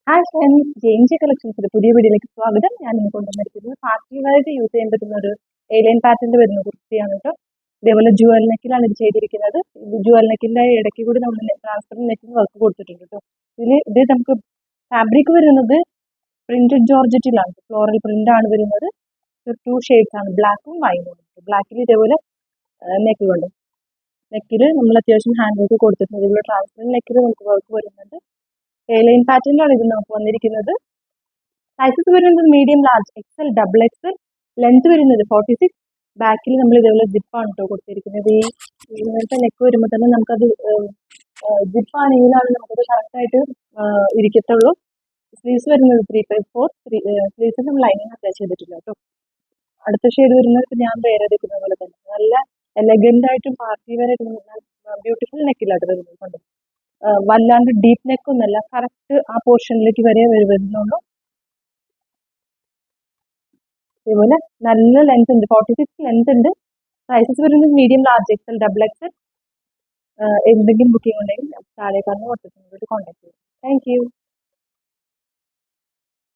Hi friends, ജെയിംജെ കളക്ഷൻസിന്റെ പുതിയ വീഡിയോയിലേക്ക് സ്വാഗതം. ഞാൻ ഇന്ന് കൊണ്ടുവന്നിരിക്കുന്നത് പാർട്ടി വെയറായിട്ട് യൂസ് ചെയ്യാൻ പറ്റുന്ന ഒരു ഏലിയൻ പാറ്റേണിൽ വരുന്ന കുർത്തിയാണ് കേട്ടോ. ഇതേപോലെ ജുവൽ നെക്കിലാണ് ഇത് ചെയ്തിരിക്കുന്നത്. ജുവൽ നെക്കിന്റെ ഇടയ്ക്ക് കൂടി നമ്മൾ ട്രാൻസ്പെറന്റ് നെക്കിന് വർക്ക് കൊടുത്തിട്ടുണ്ട് കേട്ടോ. ഇത് നമുക്ക് ഫാബ്രിക് വരുന്നത് പ്രിന്റഡ് ജോർജറ്റിലാണ്, ഫ്ലോറൽ പ്രിന്റ് ആണ് വരുന്നത്. 2 ഷെയ്ഡ്സ് ആണ്, ബ്ലാക്കും വൈനും. ബ്ലാക്കിൽ ഇതേപോലെ നെക്ക് കൊണ്ട് നെക്കിൽ നമ്മൾ അത്യാവശ്യം ഹാൻഡ് വർക്ക് കൊടുത്തിട്ടുണ്ട്. ഇതുപോലെ ട്രാൻസ്പെറന്റ് നെക്കിൽ നമുക്ക് വർക്ക് വരുന്നുണ്ട്. എലൈൻ പാറ്റേണിലാണ് ഇത് നമുക്ക് വന്നിരിക്കുന്നത്. സൈസസ് വരുന്നത് medium, large, XL, double XL. Length വരുന്നത് 46. ബാക്കിൽ നമ്മൾ ഇതേപോലെ ജിപ്പാണ് കേട്ടോ കൊടുത്തിരിക്കുന്നത്. ഇങ്ങനത്തെ നെക്ക് വരുമ്പോൾ തന്നെ നമുക്കത് ജിപ്പാണെങ്കിലാണ് നമുക്കത് കറക്റ്റായിട്ട് ഇരിക്കത്തുള്ളൂ. സ്ലീവ്സ് വരുന്നത് 3/4. സ്ലീവ്സിൽ നമ്മൾ ലൈനിങ് അറ്റാച്ച് ചെയ്തിട്ടില്ല കേട്ടോ. അടുത്ത ഷെയ്ഡ് വരുന്നത് ഞാൻ വേറെ എടുക്കുന്ന പോലെ തന്നെ നല്ല എലഗന്റ് ആയിട്ടും പാർട്ടി വെയർ ആയിട്ടും ബ്യൂട്ടിഫുൾ നെക്കിലായിട്ട് വരുന്നത് കണ്ടോ. വല്ലാണ്ട് ഡീപ്പ് നെക്ക് ഒന്നല്ല, കറക്റ്റ് ആ പോർഷനിലേക്ക് വരെ വരുന്നുള്ളൂ. അതേപോലെ നല്ല ലെങ്ത് ഉണ്ട്, 46 ലെങ്ത് ഉണ്ട്. സൈസസ് വരുന്നത് medium, large, XL, double XL. എന്തെങ്കിലും ബുക്കിംഗ് ഉണ്ടെങ്കിൽ താഴെ കാണുന്ന വാട്സ്ആപ്പ് നമ്പറിൽ കോൺടാക്ട് ചെയ്യും. Thank U.